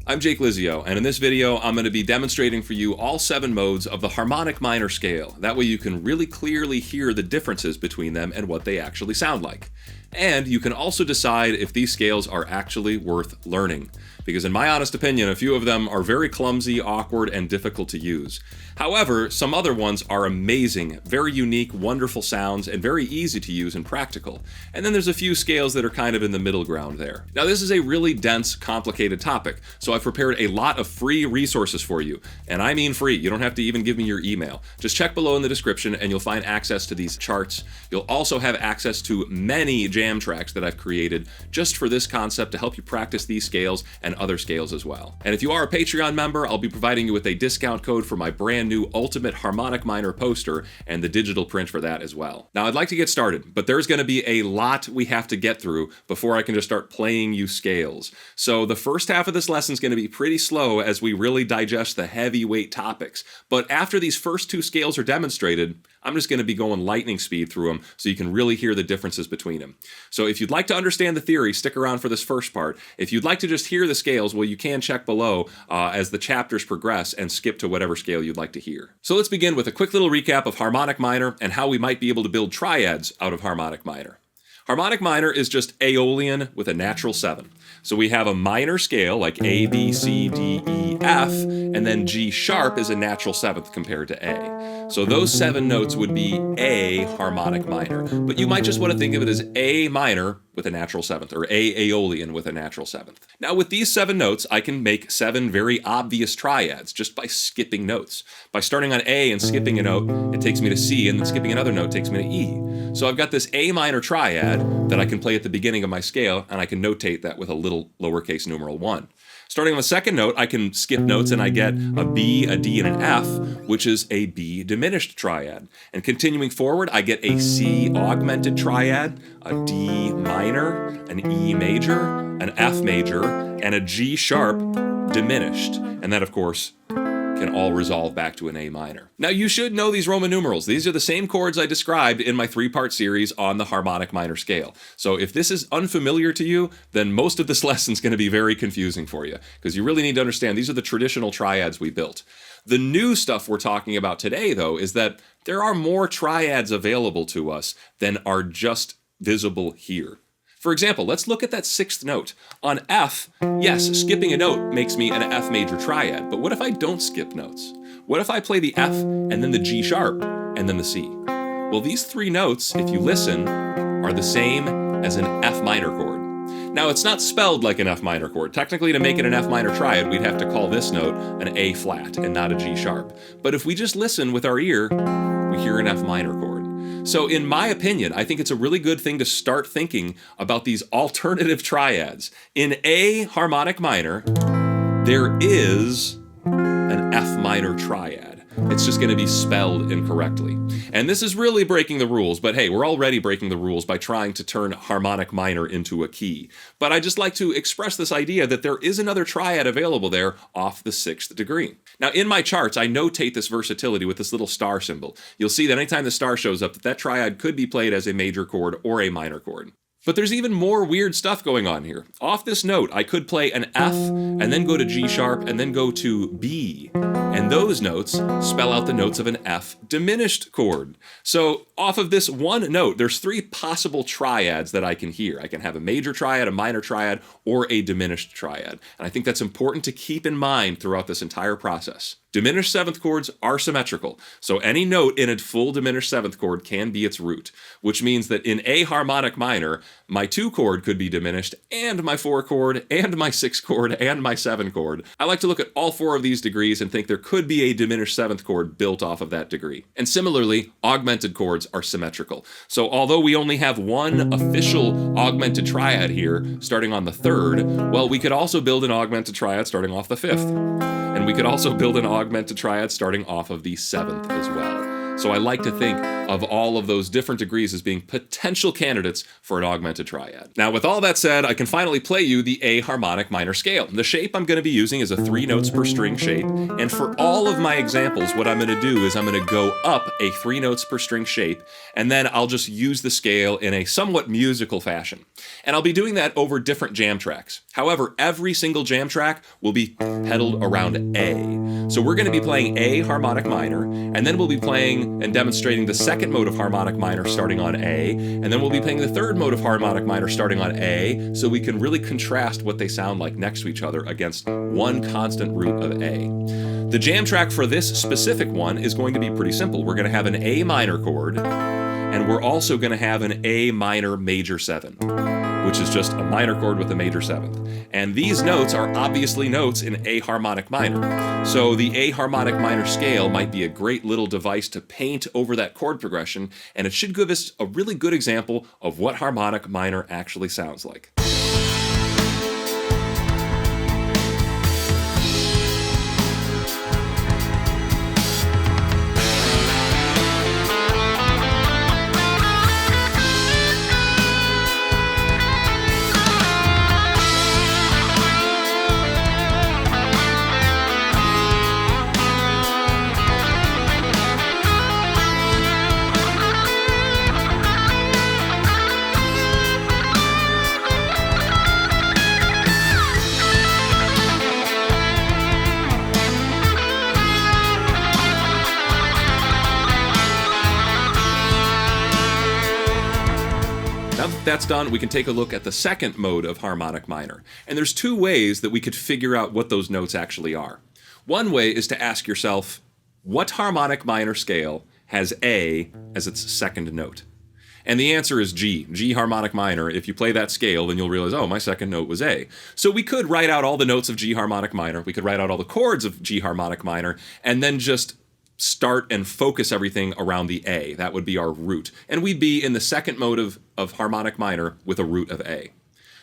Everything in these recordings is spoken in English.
I'm Jake Lizio, and in this video I'm going to be demonstrating for you all 7 modes of the harmonic minor scale. That way you can really clearly hear the differences between them and what they actually sound like. And you can also decide if these scales are actually worth learning. Because in my honest opinion, a few of them are very clumsy, awkward, and difficult to use. However, some other ones are amazing, very unique, wonderful sounds, and very easy to use and practical. And then there's a few scales that are kind of in the middle ground there. Now this is a really dense, complicated topic, so I've prepared a lot of free resources for you. And I mean free, you don't have to even give me your email. Just check below in the description and you'll find access to these charts. You'll also have access to many jam tracks that I've created just for this concept to help you practice these scales and other scales as well. And if you are a Patreon member, I'll be providing you with a discount code for my brand new Ultimate Harmonic Minor poster and the digital print for that as well. Now I'd like to get started, but there's going to be a lot we have to get through before I can just start playing you scales. So the first half of this lesson is going to be pretty slow as we really digest the heavyweight topics. But after these first 2 scales are demonstrated, I'm just going to be going lightning speed through them so you can really hear the differences between them. So if you'd like to understand the theory, stick around for this first part. If you'd like to just hear the scales, well, you can check below as the chapters progress and skip to whatever scale you'd like to hear. So let's begin with a quick little recap of harmonic minor and how we might be able to build triads out of harmonic minor. Harmonic minor is just Aeolian with a natural 7. So we have a minor scale like A, B, C, D, E, F, and then G sharp is a natural 7th compared to A. So those 7 notes would be A harmonic minor, but you might just want to think of it as A minor with a natural 7th, or A Aeolian with a natural 7th. Now with these 7 notes, I can make 7 very obvious triads just by skipping notes. By starting on A and skipping a note, it takes me to C, and then skipping another note takes me to E. So I've got this A minor triad that I can play at the beginning of my scale, and I can notate that with a little lowercase numeral 1. Starting on the second note, I can skip notes and I get a B, a D, and an F, which is a B diminished triad. And continuing forward, I get a C augmented triad, a D minor, an E major, an F major, and a G sharp diminished. And that, of course, can all resolve back to an A minor. Now you should know these Roman numerals. These are the same chords I described in my 3-part series on the harmonic minor scale. So if this is unfamiliar to you, then most of this lesson is going to be very confusing for you, because you really need to understand these are the traditional triads we built. The new stuff we're talking about today, though, is that there are more triads available to us than are just visible here. For example, let's look at that 6th note. On F, yes, skipping a note makes me an F major triad, but what if I don't skip notes? What if I play the F and then the G sharp and then the C? Well, these 3 notes, if you listen, are the same as an F minor chord. Now, it's not spelled like an F minor chord. Technically, to make it an F minor triad, we'd have to call this note an A flat and not a G sharp. But if we just listen with our ear, we hear an F minor chord. So in my opinion, I think it's a really good thing to start thinking about these alternative triads. In A harmonic minor, there is an F minor triad. It's just going to be spelled incorrectly. And this is really breaking the rules, but hey, we're already breaking the rules by trying to turn harmonic minor into a key. But I just like to express this idea that there is another triad available there off the 6th degree. Now in my charts, I notate this versatility with this little star symbol. You'll see that anytime the star shows up, that triad could be played as a major chord or a minor chord. But there's even more weird stuff going on here. Off this note, I could play an F, and then go to G sharp, and then go to B. And those notes spell out the notes of an F diminished chord. So off of this one note, there's 3 possible triads that I can hear. I can have a major triad, a minor triad, or a diminished triad. And I think that's important to keep in mind throughout this entire process. Diminished 7th chords are symmetrical, so any note in a full diminished 7th chord can be its root, which means that in A harmonic minor, my 2 chord could be diminished, and my 4 chord, and my 6 chord, and my 7 chord. I like to look at all 4 of these degrees and think there could be a diminished 7th chord built off of that degree. And similarly, augmented chords are symmetrical. So although we only have one official augmented triad here, starting on the 3rd, well, we could also build an augmented triad starting off the 5th. And we could also build an augmented triad starting off of the 7th as well. So I like to think of all of those different degrees as being potential candidates for an augmented triad. Now, with all that said, I can finally play you the A harmonic minor scale. The shape I'm going to be using is a 3 notes per string shape, and for all of my examples, what I'm going to do is I'm going to go up a 3 notes per string shape, and then I'll just use the scale in a somewhat musical fashion. And I'll be doing that over different jam tracks. However, every single jam track will be pedaled around A. So we're going to be playing A harmonic minor, and then we'll be playing and demonstrating the second mode of harmonic minor starting on A, and then we'll be playing the third mode of harmonic minor starting on A, so we can really contrast what they sound like next to each other against one constant root of A. The jam track for this specific one is going to be pretty simple. We're going to have an A minor chord, and we're also going to have an A minor major 7, which is just a minor chord with a major 7th. And these notes are obviously notes in A harmonic minor. So the A harmonic minor scale might be a great little device to paint over that chord progression, and it should give us a really good example of what harmonic minor actually sounds like. Now that that's done, we can take a look at the second mode of harmonic minor. And there's 2 ways that we could figure out what those notes actually are. One way is to ask yourself, what harmonic minor scale has A as its second note? And the answer is G. G harmonic minor. If you play that scale, then you'll realize, oh, my second note was A. So we could write out all the notes of G harmonic minor, we could write out all the chords of G harmonic minor, and then just start and focus everything around the A. That would be our root. And we'd be in the second mode of harmonic minor with a root of A.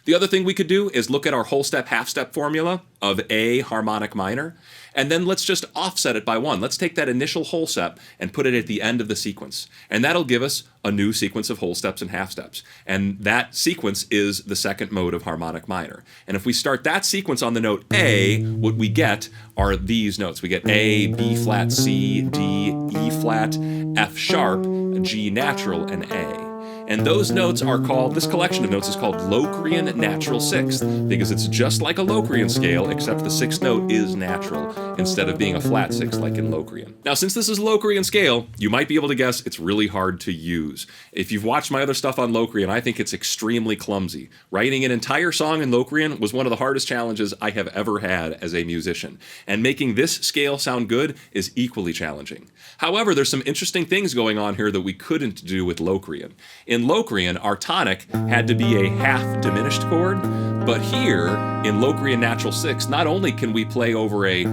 The other thing we could do is look at our whole step, half step formula of A harmonic minor, and then let's just offset it by 1. Let's take that initial whole step and put it at the end of the sequence. And that'll give us a new sequence of whole steps and half steps. And that sequence is the second mode of harmonic minor. And if we start that sequence on the note A, what we get are these notes. We get A, B flat, C, D, E flat, F sharp, G natural, and A. And those notes are called, this collection of notes is called Locrian Natural Sixth, because it's just like a Locrian scale, except the 6th note is natural, instead of being a flat 6th like in Locrian. Now, since this is a Locrian scale, you might be able to guess it's really hard to use. If you've watched my other stuff on Locrian, I think it's extremely clumsy. Writing an entire song in Locrian was one of the hardest challenges I have ever had as a musician, and making this scale sound good is equally challenging. However, there's some interesting things going on here that we couldn't do with Locrian. In Locrian, our tonic had to be a half diminished chord, but here in Locrian Natural Sixth, not only can we play over a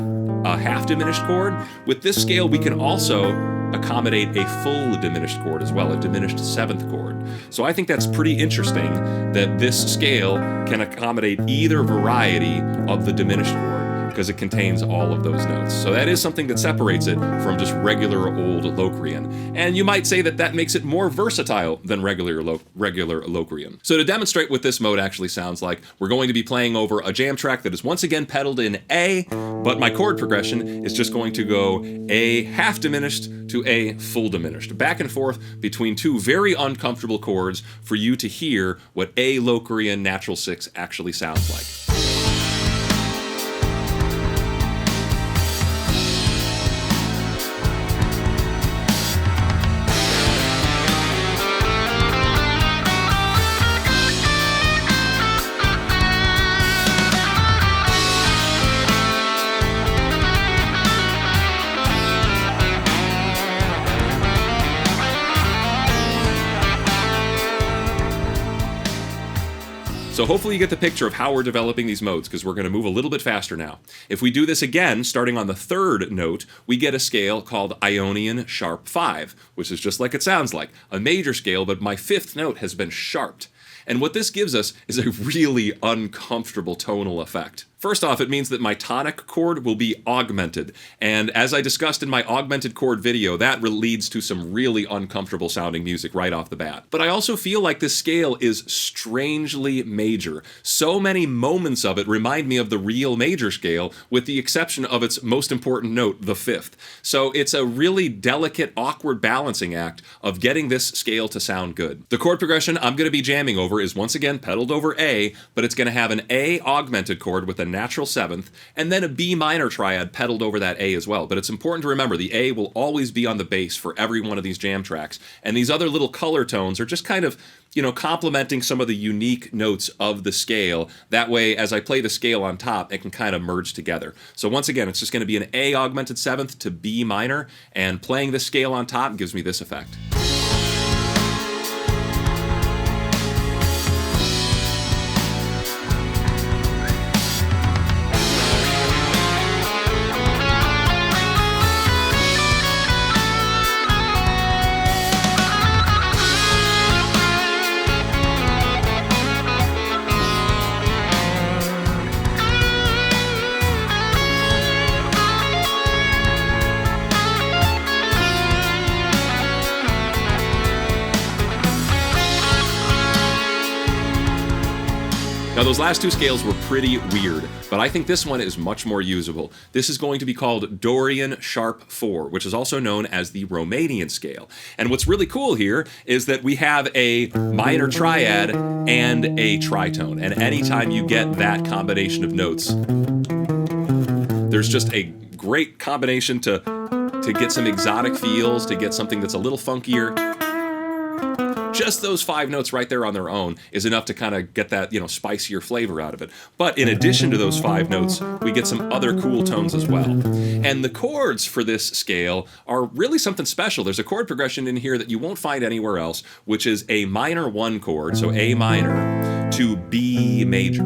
half diminished chord, with this scale we can also accommodate a full diminished chord as well, a diminished 7th chord. So I think that's pretty interesting that this scale can accommodate either variety of the diminished chord, because it contains all of those notes. So that is something that separates it from just regular old Locrian. And you might say that that makes it more versatile than regular Locrian. So to demonstrate what this mode actually sounds like, we're going to be playing over a jam track that is once again pedaled in A, but my chord progression is just going to go A half diminished to A full diminished, back and forth between 2 very uncomfortable chords for you to hear what A Locrian Natural Sixth actually sounds like. So hopefully you get the picture of how we're developing these modes, because we're going to move a little bit faster now. If we do this again, starting on the 3rd note, we get a scale called Ionian sharp 5, which is just like it sounds like, a major scale, but my 5th note has been sharped. And what this gives us is a really uncomfortable tonal effect. First off, it means that my tonic chord will be augmented, and as I discussed in my augmented chord video, that leads to some really uncomfortable sounding music right off the bat. But I also feel like this scale is strangely major. So many moments of it remind me of the real major scale, with the exception of its most important note, the fifth. So it's a really delicate, awkward balancing act of getting this scale to sound good. The chord progression I'm going to be jamming over is once again pedaled over A, but it's going to have an A augmented chord with a natural seventh, and then a B minor triad pedaled over that A as well. But it's important to remember the A will always be on the bass for every one of these jam tracks, and these other little color tones are just kind of, complementing some of the unique notes of the scale. That way, as I play the scale on top, it can kind of merge together. So once again, it's just going to be an A augmented seventh to B minor, and playing the scale on top gives me this effect. Now those last two scales were pretty weird, but I think this one is much more usable. This is going to be called Dorian sharp 4, which is also known as the Romanian scale. And what's really cool here is that we have a minor triad and a tritone, and anytime you get that combination of notes, there's just a great combination to get some exotic feels, to get something that's a little funkier. Just those 5 notes right there on their own is enough to kind of get that, spicier flavor out of it. But in addition to those 5 notes, we get some other cool tones as well. And the chords for this scale are really something special. There's a chord progression in here that you won't find anywhere else, which is a minor 1 chord, so A minor, to B major.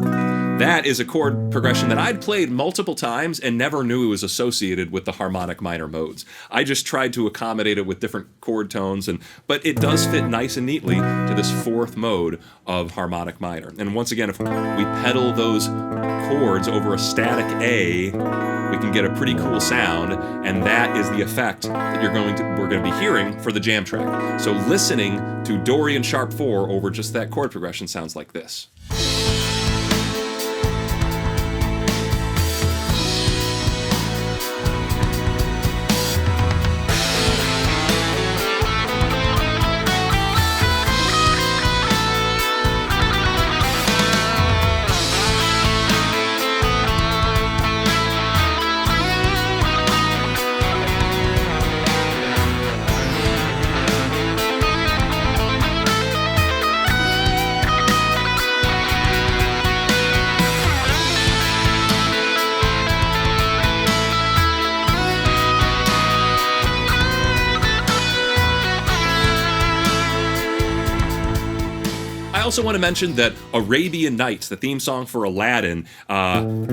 That is a chord progression that I'd played multiple times and never knew it was associated with the harmonic minor modes. I just tried to accommodate it with different chord tones, but it does fit nice and neatly to this 4th mode of harmonic minor. And once again, if we pedal those chords over a static A, we can get a pretty cool sound, and that is the effect that we're going to be hearing for the jam track. So listening to Dorian sharp 4 over just that chord progression sounds like this. I also want to mention that Arabian Nights, the theme song for Aladdin,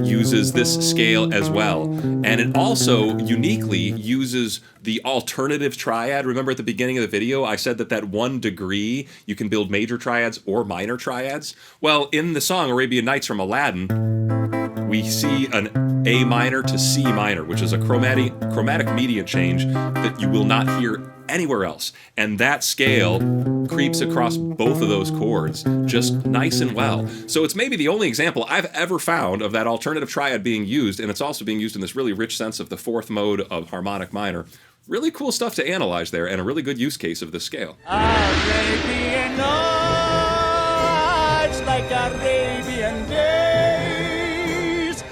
uses this scale as well. And it also uniquely uses the alternative triad. Remember at the beginning of the video, I said that 1 degree, you can build major triads or minor triads. Well, in the song Arabian Nights from Aladdin, we see an A minor to C minor, which is a chromatic media change that you will not hear anywhere else. And that scale creeps across both of those chords just nice and well. So it's maybe the only example I've ever found of that alternative triad being used, and it's also being used in this really rich sense of the 4th mode of harmonic minor. Really cool stuff to analyze there, and a really good use case of this scale. Arabian nights like Arabian days.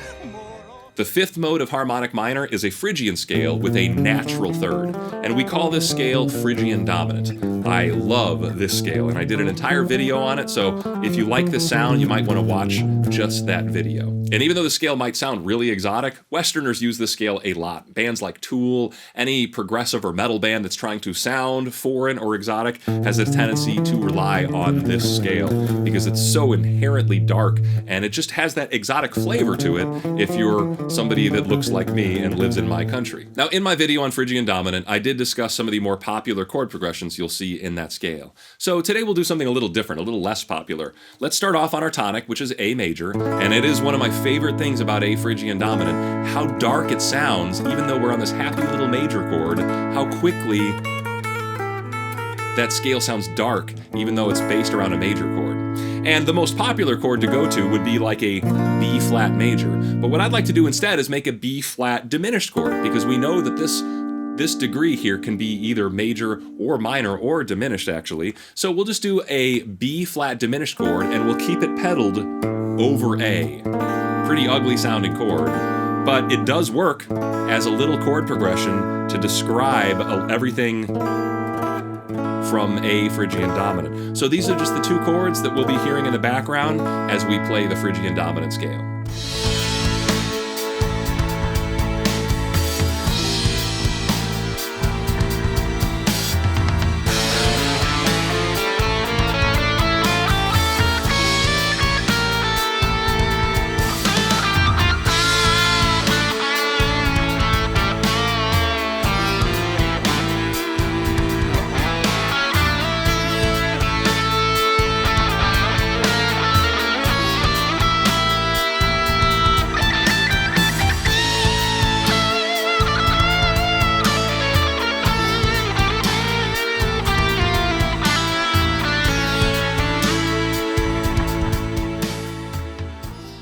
The 5th mode of harmonic minor is a Phrygian scale with a natural 3rd, and we call this scale Phrygian Dominant. I love this scale, and I did an entire video on it, so if you like this sound, you might want to watch just that video. And even though the scale might sound really exotic, Westerners use this scale a lot. Bands like Tool, any progressive or metal band that's trying to sound foreign or exotic has a tendency to rely on this scale because it's so inherently dark, and it just has that exotic flavor to it if you're somebody that looks like me and lives in my country. Now, in my video on Phrygian Dominant, I did discuss some of the more popular chord progressions you'll see in that scale. So today we'll do something a little different, a little less popular. Let's start off on our tonic, which is A major, and it is one of my favorite things about A Phrygian Dominant, how dark it sounds, even though we're on this happy little major chord, how quickly that scale sounds dark, even though it's based around a major chord. And the most popular chord to go to would be like a B flat major. But what I'd like to do instead is make a B flat diminished chord, because we know that this degree here can be either major or minor or diminished actually. So we'll just do a B flat diminished chord and we'll keep it pedaled over A. Pretty ugly sounding chord, but it does work as a little chord progression to describe everything from A Phrygian Dominant. So these are just the two chords that we'll be hearing in the background as we play the Phrygian Dominant scale.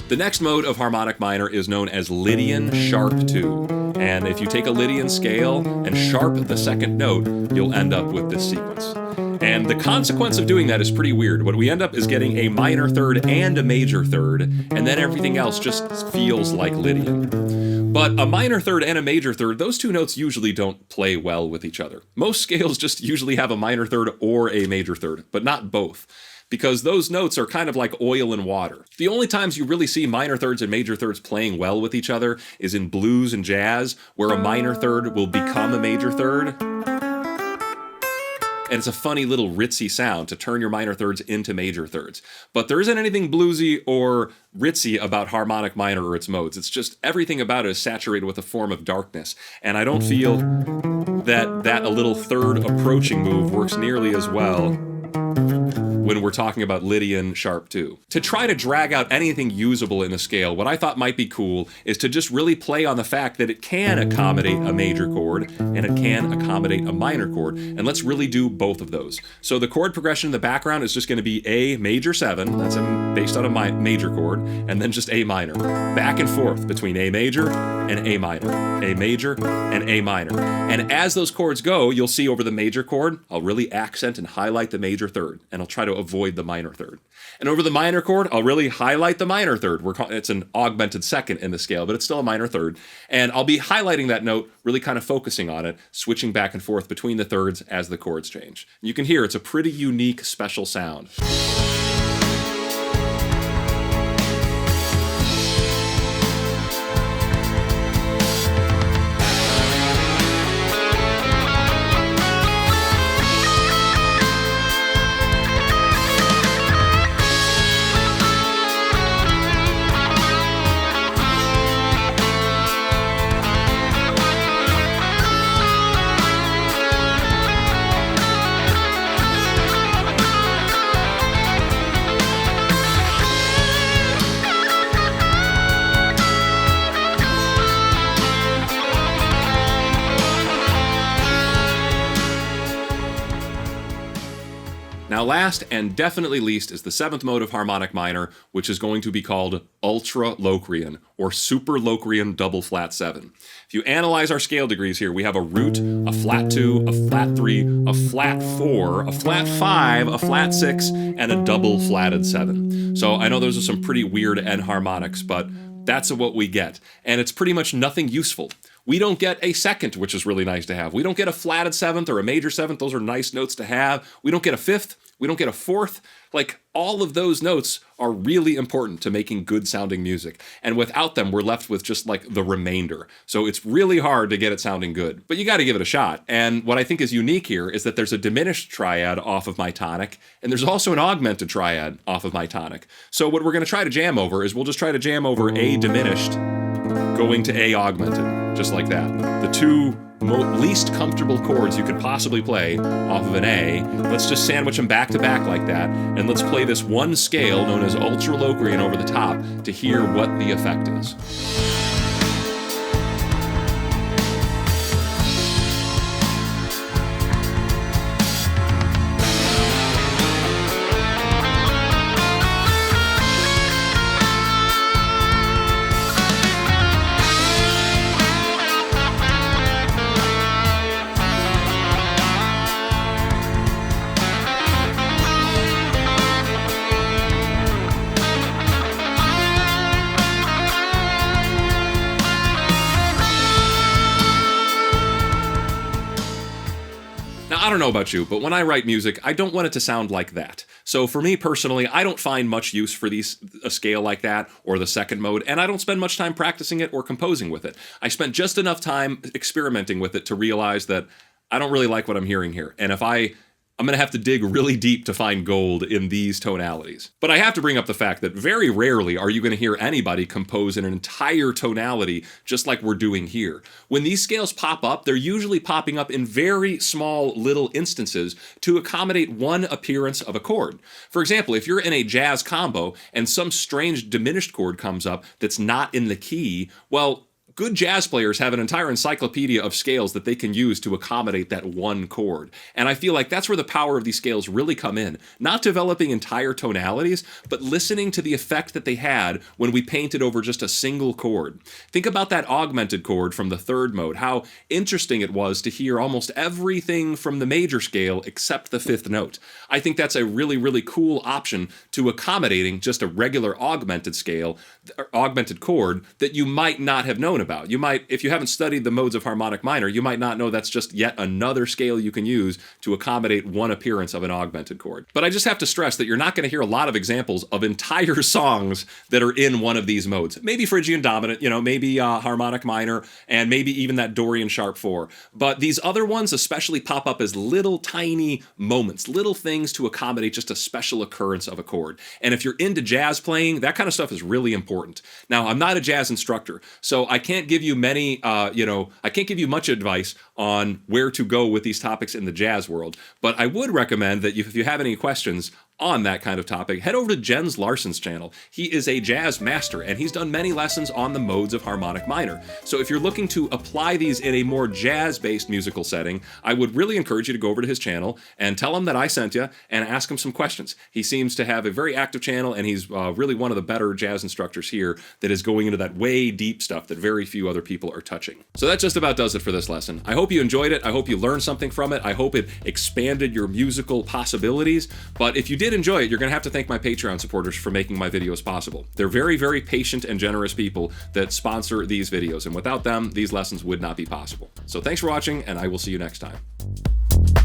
The next mode of harmonic minor is known as Lydian sharp 2. And if you take a Lydian scale and sharp the second note, you'll end up with this sequence. And the consequence of doing that is pretty weird. What we end up is getting a minor third and a major third, and then everything else just feels like Lydian. But a minor third and a major third, those two notes usually don't play well with each other. Most scales just usually have a minor third or a major third, but not both, because those notes are kind of like oil and water. The only times you really see minor thirds and major thirds playing well with each other is in blues and jazz, where a minor third will become a major third. And it's a funny little ritzy sound to turn your minor thirds into major thirds. But there isn't anything bluesy or ritzy about harmonic minor or its modes. It's just everything about it is saturated with a form of darkness. And I don't feel that a little third approaching move works nearly as well when we're talking about Lydian sharp 2. To try to drag out anything usable in the scale, what I thought might be cool is to just really play on the fact that it can accommodate a major chord and it can accommodate a minor chord, and let's really do both of those. So the chord progression in the background is just going to be A major 7, that's based on a major chord, and then just A minor. Back and forth between A major and A minor, A major and A minor. And as those chords go, you'll see over the major chord, I'll really accent and highlight the major third, and I'll try to avoid the minor third. And over the minor chord, I'll really highlight the minor third. It's an augmented second in the scale, but it's still a minor third. And I'll be highlighting that note, really kind of focusing on it, switching back and forth between the thirds as the chords change. You can hear it's a pretty unique, special sound. Now last and definitely least is the seventh mode of harmonic minor, which is going to be called Ultralocrian, or Super Locrian double flat 7. If you analyze our scale degrees here, we have a root, a flat 2, a flat 3, a flat 4, a flat 5, a flat 6, and a double flatted 7. So I know those are some pretty weird enharmonics, but that's what we get. And it's pretty much nothing useful. We don't get a second, which is really nice to have. We don't get a flatted 7th or a major 7th. Those are nice notes to have. We don't get a 5th. We don't get a 4th. Like, all of those notes are really important to making good sounding music. And without them, we're left with just like the remainder. So it's really hard to get it sounding good, but you got to give it a shot. And what I think is unique here is that there's a diminished triad off of my tonic, and there's also an augmented triad off of my tonic. So what we're going to try to jam over is we'll just try to jam over A diminished going to A augmented, just like that. The two least comfortable chords you could possibly play off of an A. Let's just sandwich them back to back like that, and let's play this one scale known as Ultralocrian over the top to hear what the effect is. Now, I don't know about you, but when I write music, I don't want it to sound like that. So for me personally, I don't find much use for a scale like that or the second mode, and I don't spend much time practicing it or composing with it. I spent just enough time experimenting with it to realize that I don't really like what I'm hearing here. And I'm going to have to dig really deep to find gold in these tonalities. But I have to bring up the fact that very rarely are you going to hear anybody compose in an entire tonality just like we're doing here. When these scales pop up, they're usually popping up in very small little instances to accommodate one appearance of a chord. For example, if you're in a jazz combo and some strange diminished chord comes up that's not in the key, well, good jazz players have an entire encyclopedia of scales that they can use to accommodate that one chord. And I feel like that's where the power of these scales really come in. Not developing entire tonalities, but listening to the effect that they had when we painted over just a single chord. Think about that augmented chord from the third mode, how interesting it was to hear almost everything from the major scale except the fifth note. I think that's a really, really cool option to accommodating just a regular augmented scale, augmented chord that you might not have known about. You might, if you haven't studied the modes of harmonic minor, you might not know that's just yet another scale you can use to accommodate one appearance of an augmented chord. But I just have to stress that you're not going to hear a lot of examples of entire songs that are in one of these modes. Maybe Phrygian Dominant, maybe harmonic minor, and maybe even that Dorian sharp 4. But these other ones especially pop up as little tiny moments, little things to accommodate just a special occurrence of a chord. And if you're into jazz playing, that kind of stuff is really important. Now, I'm not a jazz instructor, so I can't give you I can't give you much advice on where to go with these topics in the jazz world, but I would recommend that if you have any questions on that kind of topic, head over to Jens Larsson's channel. He is a jazz master, and he's done many lessons on the modes of harmonic minor. So if you're looking to apply these in a more jazz-based musical setting, I would really encourage you to go over to his channel and tell him that I sent you and ask him some questions. He seems to have a very active channel, and he's really one of the better jazz instructors here that is going into that way deep stuff that very few other people are touching. So that just about does it for this lesson. I hope you enjoyed it. I hope you learned something from it. I hope it expanded your musical possibilities. But if you did enjoy it, you're going to have to thank my Patreon supporters for making my videos possible. They're very, very patient and generous people that sponsor these videos, and without them, these lessons would not be possible. So thanks for watching, and I will see you next time.